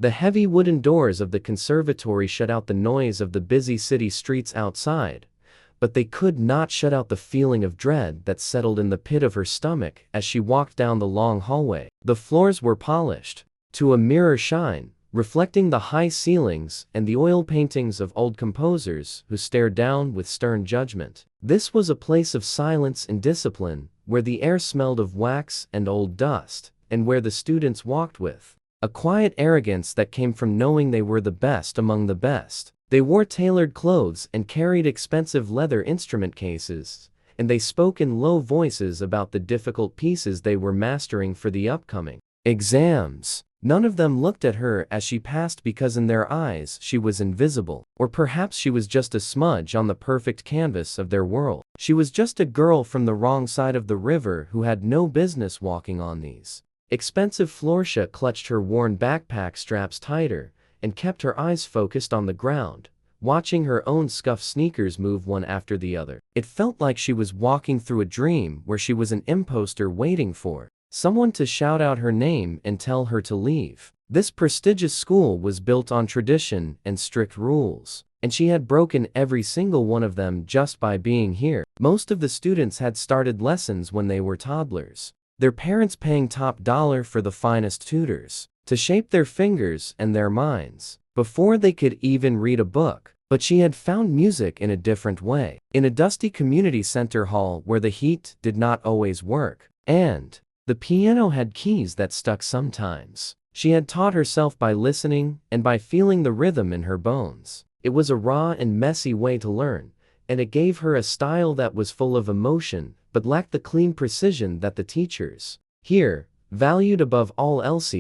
The heavy wooden doors of the conservatory shut out the noise of the busy city streets outside, but they could not shut out the feeling of dread that settled in the pit of her stomach as she walked down the long hallway. The floors were polished to a mirror shine, reflecting the high ceilings and the oil paintings of old composers who stared down with stern judgment. This was a place of silence and discipline, where the air smelled of wax and old dust, and where the students walked with a quiet arrogance that came from knowing they were the best among the best. They wore tailored clothes and carried expensive leather instrument cases, and they spoke in low voices about the difficult pieces they were mastering for the upcoming exams. None of them looked at her as she passed because in their eyes she was invisible, or perhaps she was just a smudge on the perfect canvas of their world. She was just a girl from the wrong side of the river who had no business walking on these expensive floors. She clutched her worn backpack straps tighter and kept her eyes focused on the ground, watching her own scuffed sneakers move one after the other. It felt like she was walking through a dream where she was an imposter waiting for someone to shout out her name and tell her to leave. This prestigious school was built on tradition and strict rules, and she had broken every single one of them just by being here. Most of the students had started lessons when they were toddlers, their parents paying top dollar for the finest tutors to shape their fingers and their minds before they could even read a book. But she had found music in a different way, in a dusty community center hall where the heat did not always work, and the piano had keys that stuck sometimes. She had taught herself by listening and by feeling the rhythm in her bones. It was a raw and messy way to learn, and it gave her a style that was full of emotion but lacked the clean precision that the teachers here valued above all else.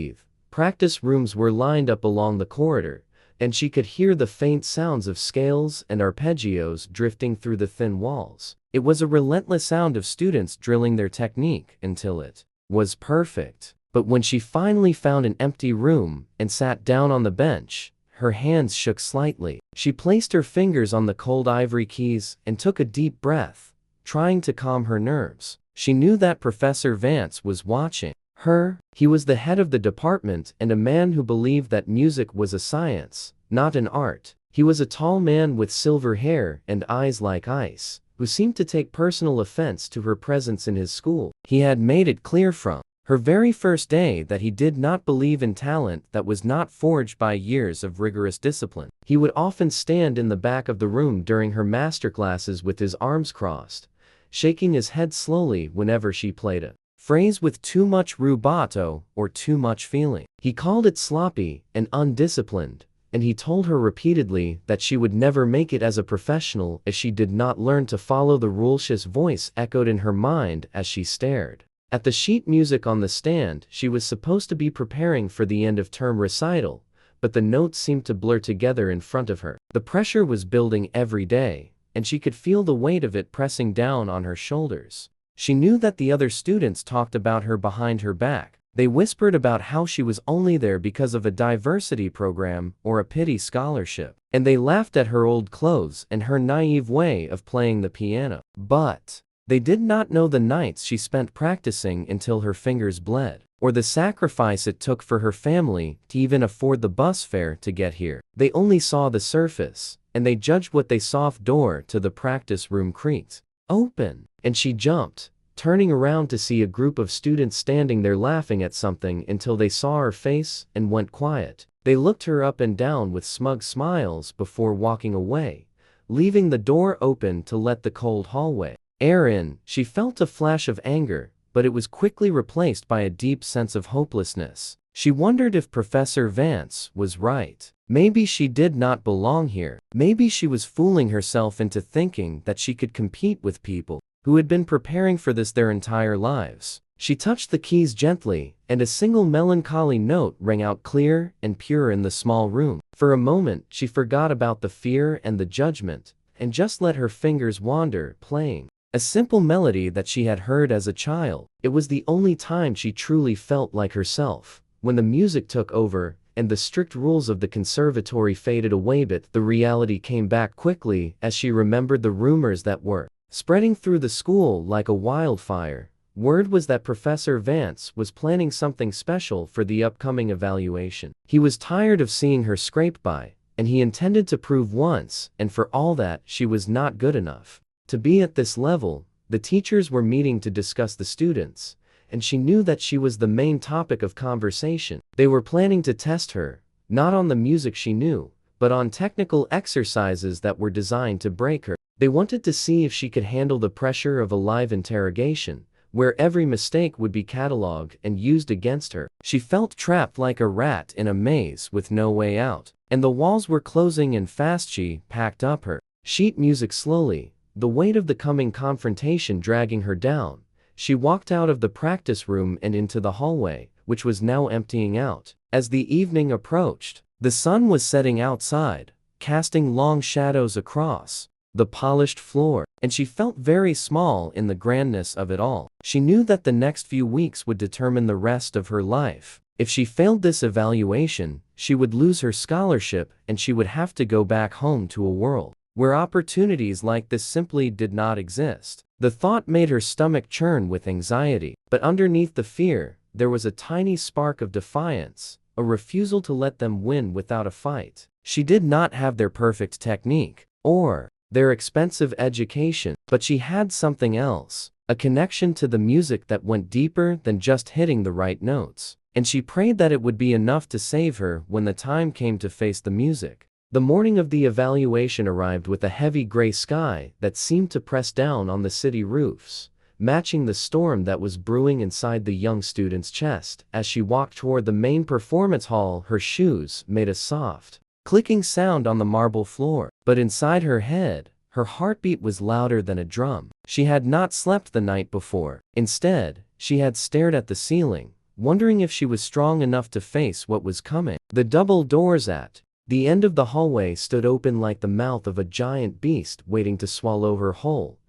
Practice rooms were lined up along the corridor, and she could hear the faint sounds of scales and arpeggios drifting through the thin walls. It was a relentless sound of students drilling their technique until it was perfect. But when she finally found an empty room and sat down on the bench, her hands shook slightly. She placed her fingers on the cold ivory keys and took a deep breath, trying to calm her nerves. She knew that Professor Vance was watching her. He was the head of the department and a man who believed that music was a science, not an art. He was a tall man with silver hair and eyes like ice, who seemed to take personal offense to her presence in his school. He had made it clear from her very first day that he did not believe in talent that was not forged by years of rigorous discipline. He would often stand in the back of the room during her masterclasses with his arms crossed, shaking his head slowly whenever she played a phrase with too much rubato or too much feeling. He called it sloppy and undisciplined, and he told her repeatedly that she would never make it as a professional if she did not learn to follow the rules. His voice echoed in her mind as she stared at the sheet music on the stand. She was supposed to be preparing for the end-of-term recital, but the notes seemed to blur together in front of her. The pressure was building every day, and she could feel the weight of it pressing down on her shoulders. She knew that the other students talked about her behind her back. They whispered about how she was only there because of a diversity program or a pity scholarship, and they laughed at her old clothes and her naive way of playing the piano. But they did not know the nights she spent practicing until her fingers bled, or the sacrifice it took for her family to even afford the bus fare to get here. They only saw the surface, and they judged what they saw. The door to the practice room creaked open, and she jumped, turning around to see a group of students standing there laughing at something until they saw her face and went quiet. They looked her up and down with smug smiles before walking away, leaving the door open to let the cold hallway air in. She felt a flash of anger, but it was quickly replaced by a deep sense of hopelessness. She wondered if Professor Vance was right. Maybe she did not belong here. Maybe she was fooling herself into thinking that she could compete with people who had been preparing for this their entire lives. She touched the keys gently, and a single melancholy note rang out clear and pure in the small room. For a moment, she forgot about the fear and the judgment, and just let her fingers wander, playing a simple melody that she had heard as a child. It was the only time she truly felt like herself. When the music took over, and the strict rules of the conservatory faded away, but the reality came back quickly as she remembered the rumors that were spreading through the school like a wildfire. Word was that Professor Vance was planning something special for the upcoming evaluation. He was tired of seeing her scrape by, and he intended to prove once and for all that she was not good enough to be at this level. The teachers were meeting to discuss the students, and she knew that she was the main topic of conversation. They were planning to test her, not on the music she knew, but on technical exercises that were designed to break her. They wanted to see if she could handle the pressure of a live interrogation, where every mistake would be catalogued and used against her. She felt trapped like a rat in a maze with no way out, and the walls were closing in fast. She packed up her sheet music slowly, the weight of the coming confrontation dragging her down. She walked out of the practice room and into the hallway, which was now emptying out. As the evening approached, the sun was setting outside, casting long shadows across the polished floor, and she felt very small in the grandness of it all. She knew that the next few weeks would determine the rest of her life. If she failed this evaluation, she would lose her scholarship and she would have to go back home to a world where opportunities like this simply did not exist. The thought made her stomach churn with anxiety, but underneath the fear, there was a tiny spark of defiance, a refusal to let them win without a fight. She did not have their perfect technique, or their expensive education, but she had something else, a connection to the music that went deeper than just hitting the right notes. And she prayed that it would be enough to save her when the time came to face the music. The morning of the evaluation arrived with a heavy gray sky that seemed to press down on the city roofs, matching the storm that was brewing inside the young student's chest. As she walked toward the main performance hall, her shoes made a soft, clicking sound on the marble floor. But inside her head, her heartbeat was louder than a drum. She had not slept the night before. Instead, she had stared at the ceiling, wondering if she was strong enough to face what was coming. The double doors at the end of the hallway stood open like the mouth of a giant beast waiting to swallow her whole,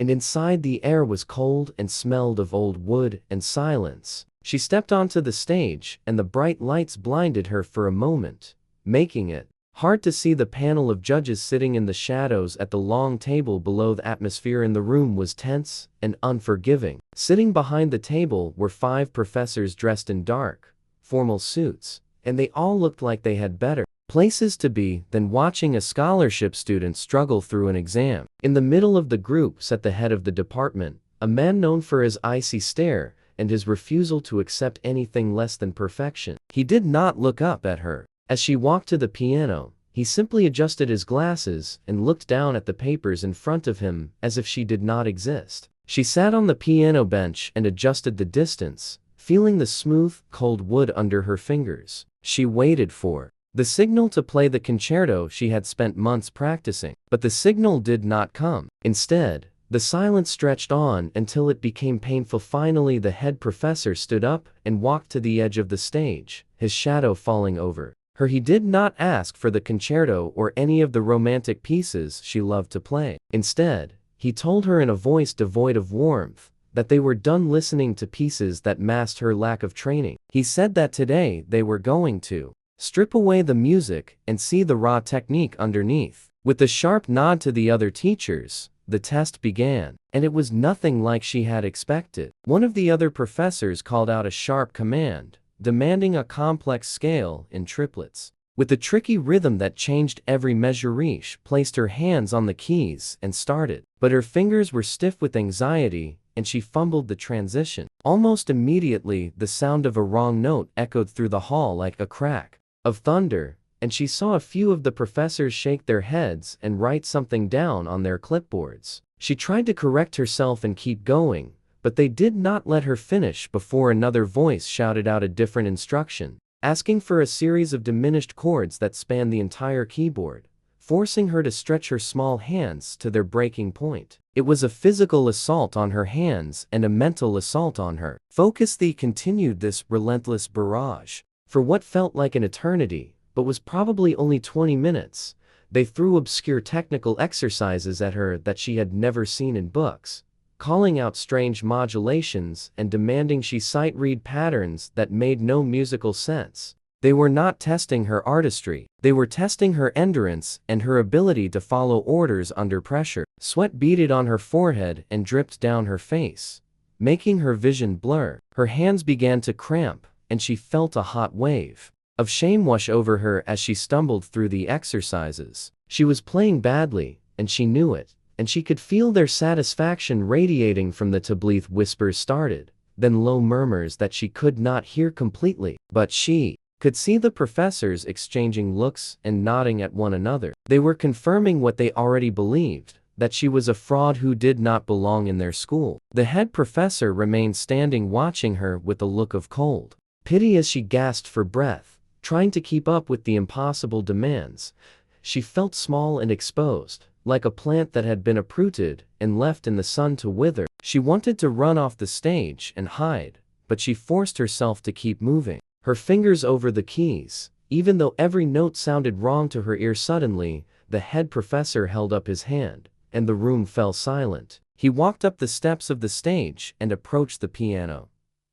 and inside the air was cold and smelled of old wood and silence. She stepped onto the stage, and the bright lights blinded her for a moment, making it hard to see the panel of judges sitting in the shadows at the long table below. The atmosphere in the room was tense and unforgiving. Sitting behind the table were 5 professors dressed in dark, formal suits, and they all looked like they had better places to be than watching a scholarship student struggle through an exam. In the middle of the group sat the head of the department, a man known for his icy stare and his refusal to accept anything less than perfection. He did not look up at her. As she walked to the piano, he simply adjusted his glasses and looked down at the papers in front of him as if she did not exist. She sat on the piano bench and adjusted the distance, feeling the smooth, cold wood under her fingers. She waited for the signal to play the concerto she had spent months practicing, but the signal did not come. Instead, the silence stretched on until it became painful. Finally, the head professor stood up and walked to the edge of the stage, his shadow falling over her. He did not ask for the concerto or any of the romantic pieces she loved to play. Instead, he told her in a voice devoid of warmth that they were done listening to pieces that masked her lack of training. He said that today they were going to strip away the music and see the raw technique underneath. With a sharp nod to the other teachers, the test began, and it was nothing like she had expected. One of the other professors called out a sharp command, demanding a complex scale in triplets. With a tricky rhythm that changed every measure, Riche placed her hands on the keys and started. But her fingers were stiff with anxiety, and she fumbled the transition. Almost immediately, the sound of a wrong note echoed through the hall like a crack of thunder, and she saw a few of the professors shake their heads and write something down on their clipboards. She tried to correct herself and keep going, but they did not let her finish before another voice shouted out a different instruction, asking for a series of diminished chords that spanned the entire keyboard, forcing her to stretch her small hands to their breaking point. It was a physical assault on her hands and a mental assault on her focus. They continued this relentless barrage for what felt like an eternity, but was probably only 20 minutes. They threw obscure technical exercises at her that she had never seen in books, calling out strange modulations and demanding she sight-read patterns that made no musical sense. They were not testing her artistry, they were testing her endurance and her ability to follow orders under pressure. Sweat beaded on her forehead and dripped down her face, making her vision blur. Her hands began to cramp, and she felt a hot wave of shame wash over her as she stumbled through the exercises. She was playing badly, and she knew it, and she could feel their satisfaction radiating from the tablet. Whispers started, then low murmurs that she could not hear completely, but she could see the professors exchanging looks and nodding at one another. They were confirming what they already believed, that she was a fraud who did not belong in their school. The head professor remained standing watching her with a look of cold pity as she gasped for breath, trying to keep up with the impossible demands. She felt small and exposed, like a plant that had been uprooted and left in the sun to wither. She wanted to run off the stage and hide, but she forced herself to keep moving, her fingers over the keys, even though every note sounded wrong to her ear. Suddenly, the head professor held up his hand, and the room fell silent. He walked up the steps of the stage and approached the piano,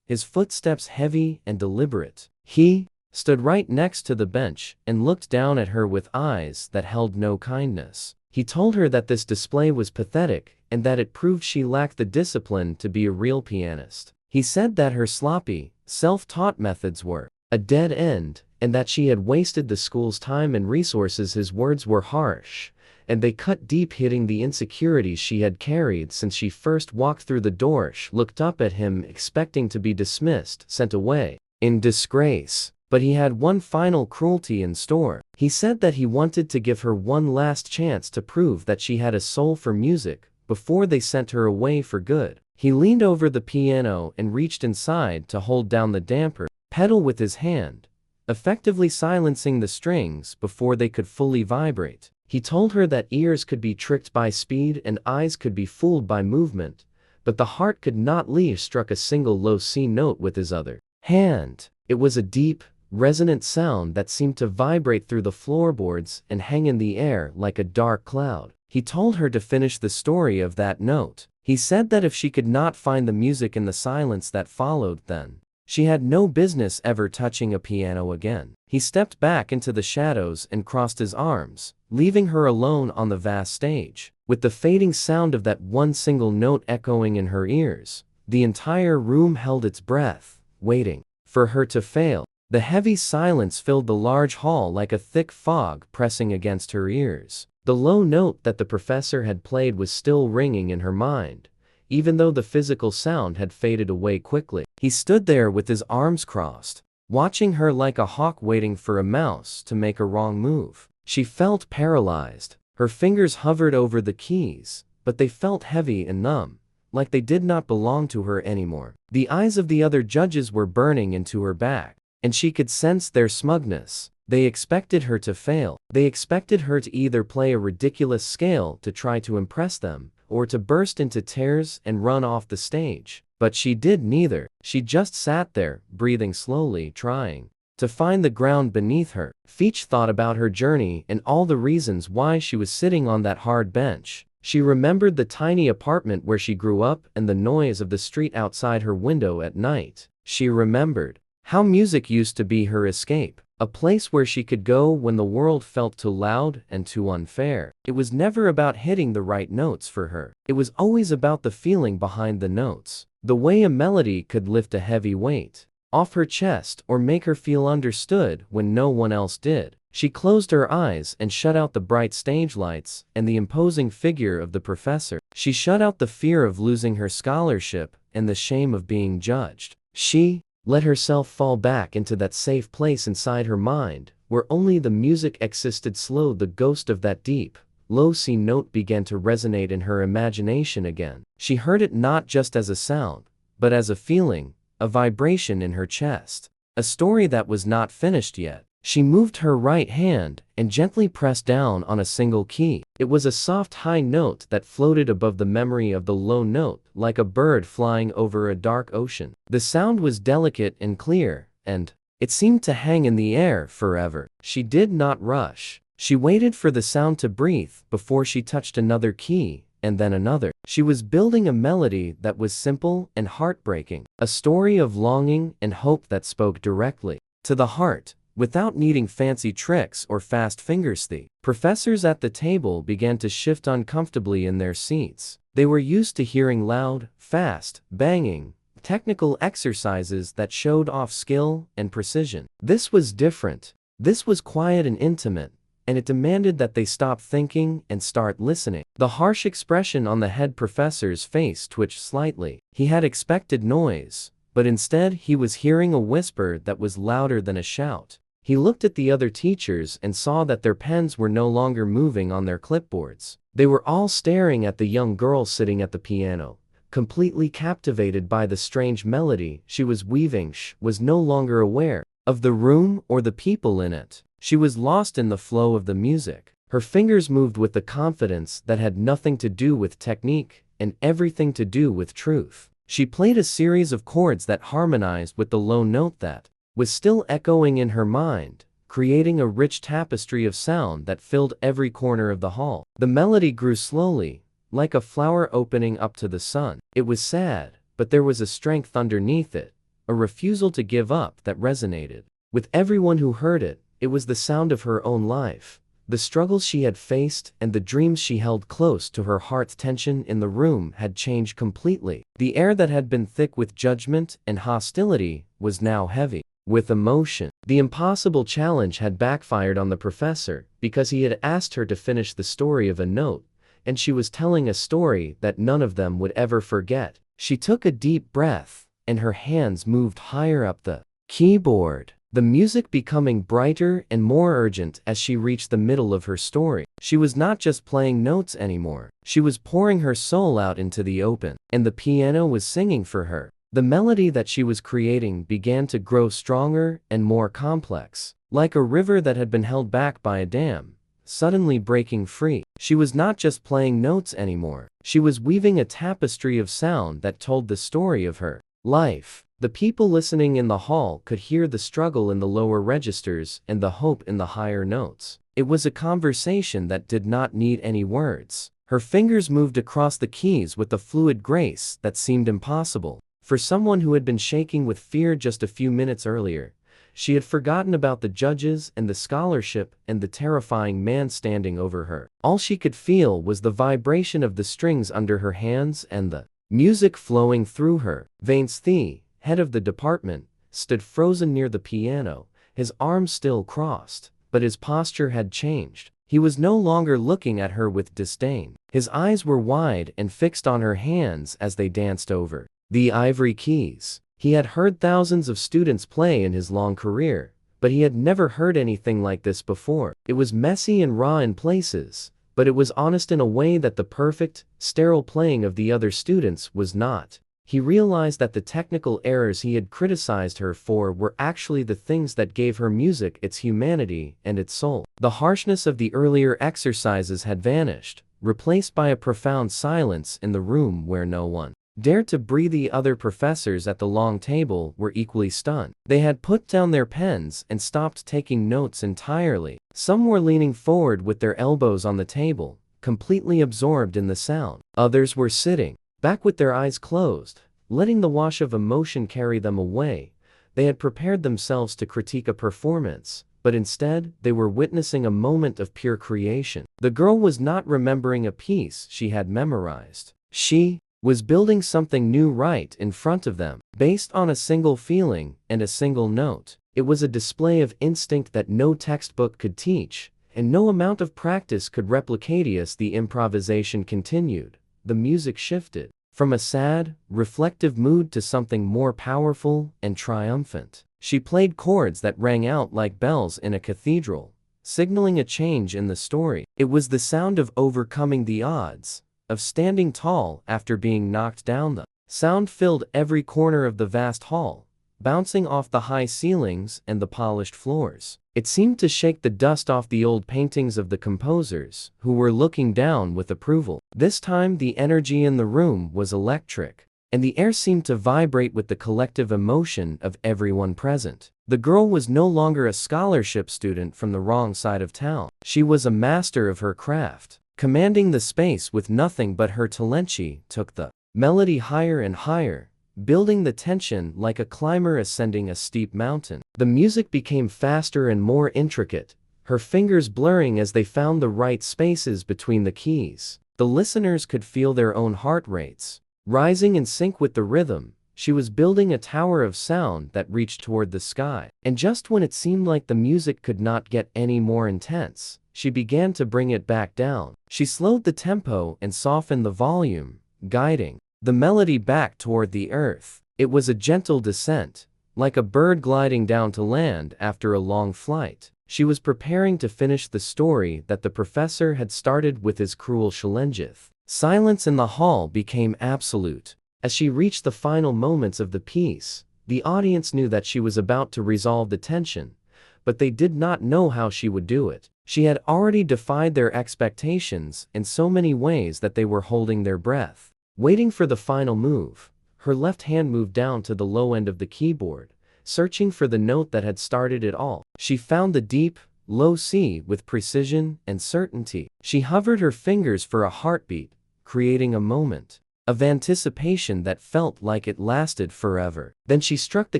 his footsteps heavy and deliberate. He stood right next to the bench and looked down at her with eyes that held no kindness. He told her that this display was pathetic and that it proved she lacked the discipline to be a real pianist. He said that her sloppy, self-taught methods were a dead end, and that she had wasted the school's time and resources. His words were harsh, and they cut deep, hitting the insecurities she had carried since she first walked through the door. She looked up at him, expecting to be dismissed, sent away in disgrace. But he had one final cruelty in store. He said that he wanted to give her one last chance to prove that she had a soul for music before they sent her away for good. He leaned over the piano and reached inside to hold down the damper pedal with his hand, effectively silencing the strings before they could fully vibrate. He told her that ears could be tricked by speed and eyes could be fooled by movement, but the heart could not. Lee struck a single low C note with his other hand. It was a deep, resonant sound that seemed to vibrate through the floorboards and hang in the air like a dark cloud. He told her to finish the story of that note. He said that if she could not find the music in the silence that followed, then she had no business ever touching a piano again. He stepped back into the shadows and crossed his arms, leaving her alone on the vast stage. With the fading sound of that one single note echoing in her ears, the entire room held its breath, waiting for her to fail. The heavy silence filled the large hall like a thick fog pressing against her ears. The low note that the professor had played was still ringing in her mind, even though the physical sound had faded away quickly. He stood there with his arms crossed, watching her like a hawk waiting for a mouse to make a wrong move. She felt paralyzed. Her fingers hovered over the keys, but they felt heavy and numb, like they did not belong to her anymore. The eyes of the other judges were burning into her back, and she could sense their smugness. They expected her to fail. They expected her to either play a ridiculous scale to try to impress them, or to burst into tears and run off the stage. But she did neither. She just sat there, breathing slowly, trying to find the ground beneath her. Feach thought about her journey and all the reasons why she was sitting on that hard bench. She remembered the tiny apartment where she grew up and the noise of the street outside her window at night. She remembered how music used to be her escape, a place where she could go when the world felt too loud and too unfair. It was never about hitting the right notes for her. It was always about the feeling behind the notes, the way a melody could lift a heavy weight off her chest or make her feel understood when no one else did. She closed her eyes and shut out the bright stage lights and the imposing figure of the professor. She shut out the fear of losing her scholarship and the shame of being judged. She let herself fall back into that safe place inside her mind, where only the music existed. Slowly, the ghost of that deep, low C note began to resonate in her imagination again. She heard it not just as a sound, but as a feeling, a vibration in her chest, a story that was not finished yet. She moved her right hand and gently pressed down on a single key. It was a soft high note that floated above the memory of the low note, like a bird flying over a dark ocean. The sound was delicate and clear, and it seemed to hang in the air forever. She did not rush. She waited for the sound to breathe before she touched another key, and then another. She was building a melody that was simple and heartbreaking, a story of longing and hope that spoke directly to the heart. without needing fancy tricks or fast fingers. The professors at the table began to shift uncomfortably in their seats. They were used to hearing loud, fast, banging, technical exercises that showed off skill and precision. This was different. This was quiet and intimate, and it demanded that they stop thinking and start listening. The harsh expression on the head professor's face twitched slightly. He had expected noise, but instead he was hearing a whisper that was louder than a shout. He looked at the other teachers and saw that their pens were no longer moving on their clipboards. They were all staring at the young girl sitting at the piano, completely captivated by the strange melody she was weaving. She was no longer aware of the room or the people in it. She was lost in the flow of the music. Her fingers moved with the confidence that had nothing to do with technique and everything to do with truth. She played a series of chords that harmonized with the low note that was still echoing in her mind, creating a rich tapestry of sound that filled every corner of the hall. The melody grew slowly, like a flower opening up to the sun. It was sad, but there was a strength underneath it, a refusal to give up that resonated with everyone who heard it. It was the sound of her own life, the struggles she had faced and the dreams she held close to her heart. Tension in the room had changed completely. The air that had been thick with judgment and hostility was now heavy with emotion. The impossible challenge had backfired on the professor because he had asked her to finish the story of a note, and she was telling a story that none of them would ever forget. She took a deep breath, and her hands moved higher up the keyboard, the music becoming brighter and more urgent as she reached the middle of her story. She was not just playing notes anymore. She was pouring her soul out into the open, and the piano was singing for her. The melody that she was creating began to grow stronger and more complex, like a river that had been held back by a dam, suddenly breaking free. She was not just playing notes anymore. She was weaving a tapestry of sound that told the story of her life. The people listening in the hall could hear the struggle in the lower registers and the hope in the higher notes. It was a conversation that did not need any words. Her fingers moved across the keys with a fluid grace that seemed impossible. For someone who had been shaking with fear just a few minutes earlier, she had forgotten about the judges and the scholarship and the terrifying man standing over her. All she could feel was the vibration of the strings under her hands and the music flowing through her veins. The head of the department stood frozen near the piano, his arms still crossed, but his posture had changed. He was no longer looking at her with disdain. His eyes were wide and fixed on her hands as they danced over the ivory keys. He had heard thousands of students play in his long career, but he had never heard anything like this before. It was messy and raw in places, but it was honest in a way that the perfect, sterile playing of the other students was not. He realized that the technical errors he had criticized her for were actually the things that gave her music its humanity and its soul. The harshness of the earlier exercises had vanished, replaced by a profound silence in the room where no one dared to breathe. The other professors at the long table were equally stunned. They had put down their pens and stopped taking notes entirely. Some were leaning forward with their elbows on the table, completely absorbed in the sound. Others were sitting back with their eyes closed, letting the wash of emotion carry them away. They had prepared themselves to critique a performance, but instead they were witnessing a moment of pure creation. The girl was not remembering a piece she had memorized. She was building something new right in front of them, based on a single feeling and a single note. It was a display of instinct that no textbook could teach, and no amount of practice could replicate. As the improvisation continued, the music shifted from a sad, reflective mood to something more powerful and triumphant. She played chords that rang out like bells in a cathedral, signaling a change in the story. It was the sound of overcoming the odds, of standing tall after being knocked down. The sound filled every corner of the vast hall, bouncing off the high ceilings and the polished floors. It seemed to shake the dust off the old paintings of the composers, who were looking down with approval. This time the energy in the room was electric, and the air seemed to vibrate with the collective emotion of everyone present. The girl was no longer a scholarship student from the wrong side of town. She was a master of her craft, commanding the space with nothing but her talent. She took the melody higher and higher, building the tension like a climber ascending a steep mountain. The music became faster and more intricate, her fingers blurring as they found the right spaces between the keys. The listeners could feel their own heart rates rising in sync with the rhythm. She was building a tower of sound that reached toward the sky. And just when it seemed like the music could not get any more intense, she began to bring it back down. She slowed the tempo and softened the volume, guiding the melody back toward the earth. It was a gentle descent, like a bird gliding down to land after a long flight. She was preparing to finish the story that the professor had started with his cruel Shalengith. Silence in the hall became absolute. As she reached the final moments of the piece, the audience knew that she was about to resolve the tension, but they did not know how she would do it. She had already defied their expectations in so many ways that they were holding their breath, waiting for the final move. Her left hand moved down to the low end of the keyboard, searching for the note that had started it all. She found the deep, low C with precision and certainty. She hovered her fingers for a heartbeat, creating a moment of anticipation that felt like it lasted forever. Then she struck the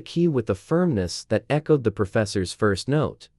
key with a firmness that echoed the professor's first note,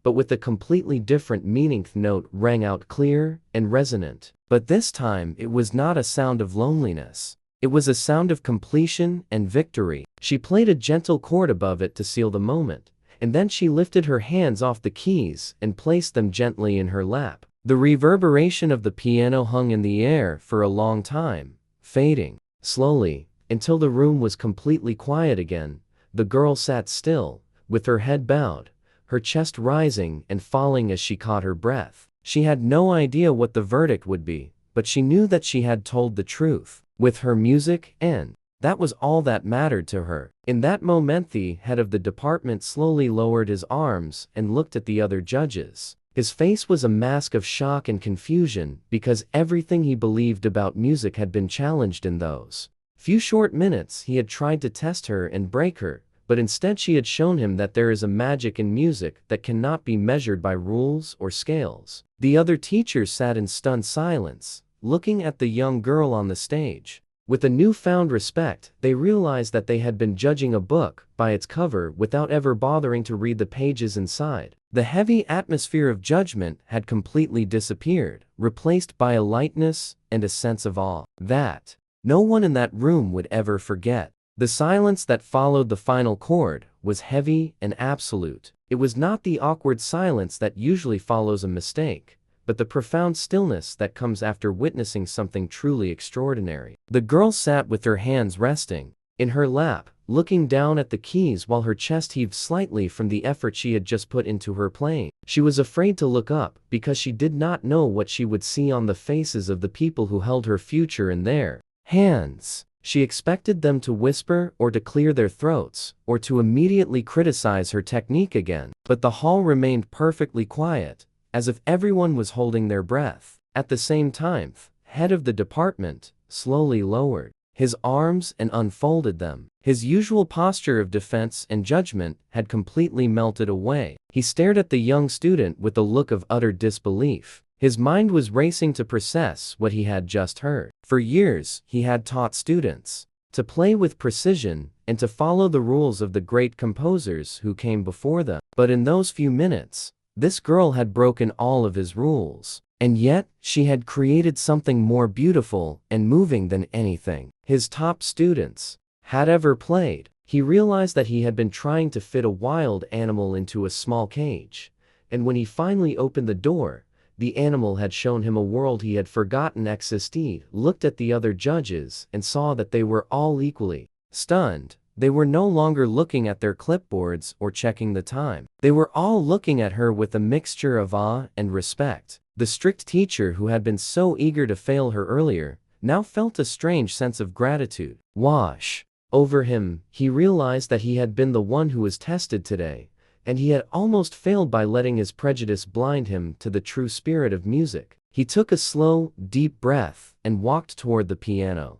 but with a completely different meaning. The note rang out clear and resonant. But this time it was not a sound of loneliness. It was a sound of completion and victory. She played a gentle chord above it to seal the moment, and then she lifted her hands off the keys and placed them gently in her lap. The reverberation of the piano hung in the air for a long time, fading slowly until the room was completely quiet again. The girl sat still, with her head bowed, her chest rising and falling as she caught her breath. She had no idea what the verdict would be, but she knew that she had told the truth with her music, and that was all that mattered to her. In that moment, the head of the department slowly lowered his arms and looked at the other judges. His face was a mask of shock and confusion because everything he believed about music had been challenged in those few short minutes. He had tried to test her and break her, but instead she had shown him that there is a magic in music that cannot be measured by rules or scales. The other teachers sat in stunned silence, looking at the young girl on the stage. With a newfound respect, they realized that they had been judging a book by its cover without ever bothering to read the pages inside. The heavy atmosphere of judgment had completely disappeared, replaced by a lightness and a sense of awe that no one in that room would ever forget. The silence that followed the final chord was heavy and absolute. It was not the awkward silence that usually follows a mistake, but the profound stillness that comes after witnessing something truly extraordinary. The girl sat with her hands resting in her lap, looking down at the keys while her chest heaved slightly from the effort she had just put into her playing. She was afraid to look up because she did not know what she would see on the faces of the people who held her future in their hands. She expected them to whisper or to clear their throats or to immediately criticize her technique again. But the hall remained perfectly quiet, as if everyone was holding their breath. At the same time, the head of the department slowly lowered his arms and unfolded them. His usual posture of defense and judgment had completely melted away. He stared at the young student with a look of utter disbelief. His mind was racing to process what he had just heard. For years, he had taught students to play with precision and to follow the rules of the great composers who came before them. But in those few minutes, this girl had broken all of his rules. And yet, she had created something more beautiful and moving than anything his top students had ever played. He realized that he had been trying to fit a wild animal into a small cage, and when he finally opened the door, the animal had shown him a world he had forgotten existed. Looked at the other judges and saw that they were all equally stunned. They were no longer looking at their clipboards or checking the time. They were all looking at her with a mixture of awe and respect. The strict teacher who had been so eager to fail her earlier now felt a strange sense of gratitude wash over him. He realized that he had been the one who was tested today, and he had almost failed by letting his prejudice blind him to the true spirit of music. He took a slow, deep breath and walked toward the piano,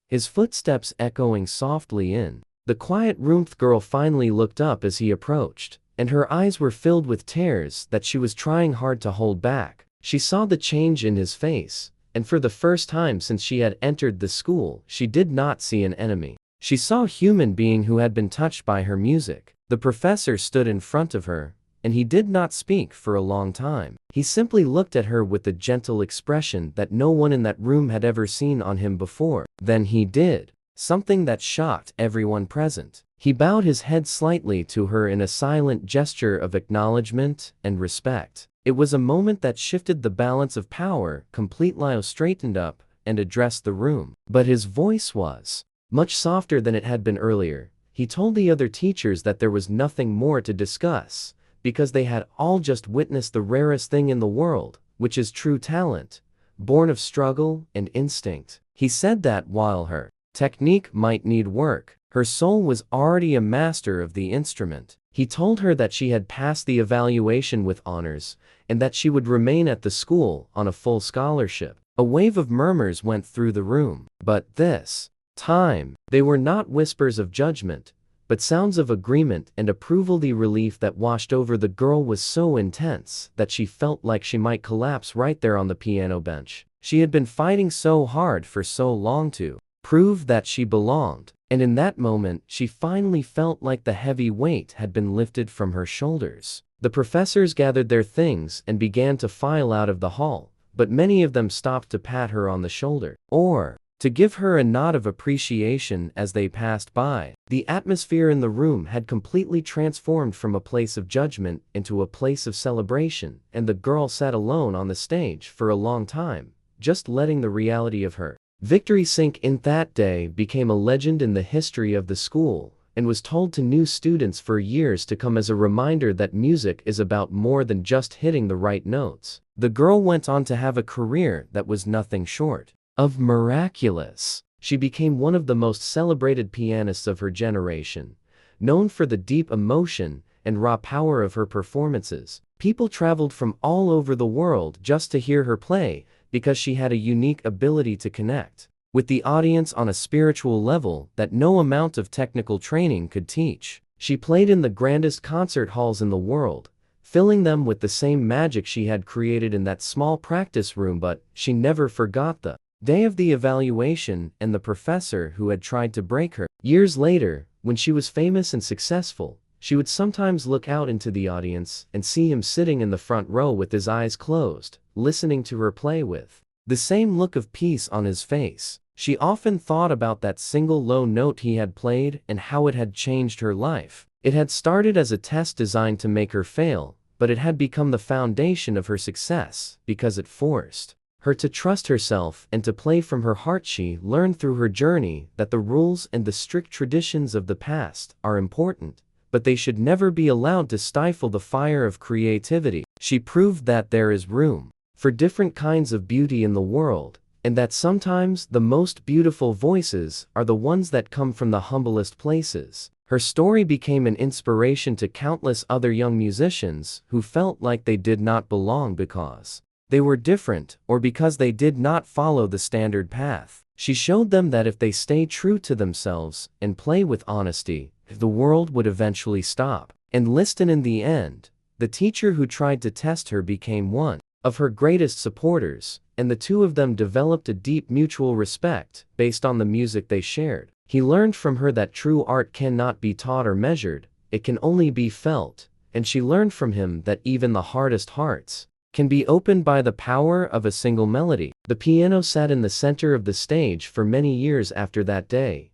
his footsteps echoing softly in the quiet room. The girl finally looked up as he approached, and her eyes were filled with tears that she was trying hard to hold back. She saw the change in his face, and for the first time since she had entered the school, she did not see an enemy. She saw a human being who had been touched by her music. The professor stood in front of her, and he did not speak for a long time. He simply looked at her with a gentle expression that no one in that room had ever seen on him before. Then he did something that shocked everyone present. He bowed his head slightly to her in a silent gesture of acknowledgement and respect. It was a moment that shifted the balance of power completely. Leo straightened up and addressed the room. But his voice was much softer than it had been earlier. He told the other teachers that there was nothing more to discuss, because they had all just witnessed the rarest thing in the world, which is true talent, born of struggle and instinct. He said that while her technique might need work, her soul was already a master of the instrument. He told her that she had passed the evaluation with honors, and that she would remain at the school on a full scholarship. A wave of murmurs went through the room. But this time, they were not whispers of judgment, but sounds of agreement and approval. The relief that washed over the girl was so intense that she felt like she might collapse right there on the piano bench. She had been fighting so hard for so long to prove that she belonged, and in that moment she finally felt like the heavy weight had been lifted from her shoulders. The professors gathered their things and began to file out of the hall, but many of them stopped to pat her on the shoulder, or to give her a nod of appreciation as they passed by. The atmosphere in the room had completely transformed from a place of judgment into a place of celebration, and the girl sat alone on the stage for a long time, just letting the reality of her victory sink in. That day became a legend in the history of the school, and was told to new students for years to come as a reminder that music is about more than just hitting the right notes. The girl went on to have a career that was nothing short of miraculous. She became one of the most celebrated pianists of her generation, known for the deep emotion and raw power of her performances. People traveled from all over the world just to hear her play, because she had a unique ability to connect with the audience on a spiritual level that no amount of technical training could teach. She played in the grandest concert halls in the world, filling them with the same magic she had created in that small practice room. But she never forgot the day of the evaluation and the professor who had tried to break her. Years later, when she was famous and successful, she would sometimes look out into the audience and see him sitting in the front row with his eyes closed, listening to her play with the same look of peace on his face. She often thought about that single low note he had played and how it had changed her life. It had started as a test designed to make her fail, but it had become the foundation of her success because it forced her to trust herself and to play from her heart. She learned through her journey that the rules and the strict traditions of the past are important, but they should never be allowed to stifle the fire of creativity. She proved that there is room for different kinds of beauty in the world, and that sometimes the most beautiful voices are the ones that come from the humblest places. Her story became an inspiration to countless other young musicians who felt like they did not belong because they were different, or because they did not follow the standard path. She showed them that if they stay true to themselves and play with honesty, the world would eventually stop and listen. In the end, the teacher who tried to test her became one of her greatest supporters, and the two of them developed a deep mutual respect based on the music they shared. He learned from her that true art cannot be taught or measured, it can only be felt, and she learned from him that even the hardest hearts can be opened by the power of a single melody. The piano sat in the center of the stage for many years after that day,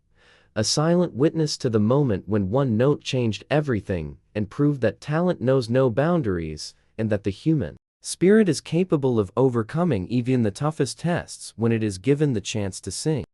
a silent witness to the moment when one note changed everything and proved that talent knows no boundaries, and that the human spirit is capable of overcoming even the toughest tests when it is given the chance to sing.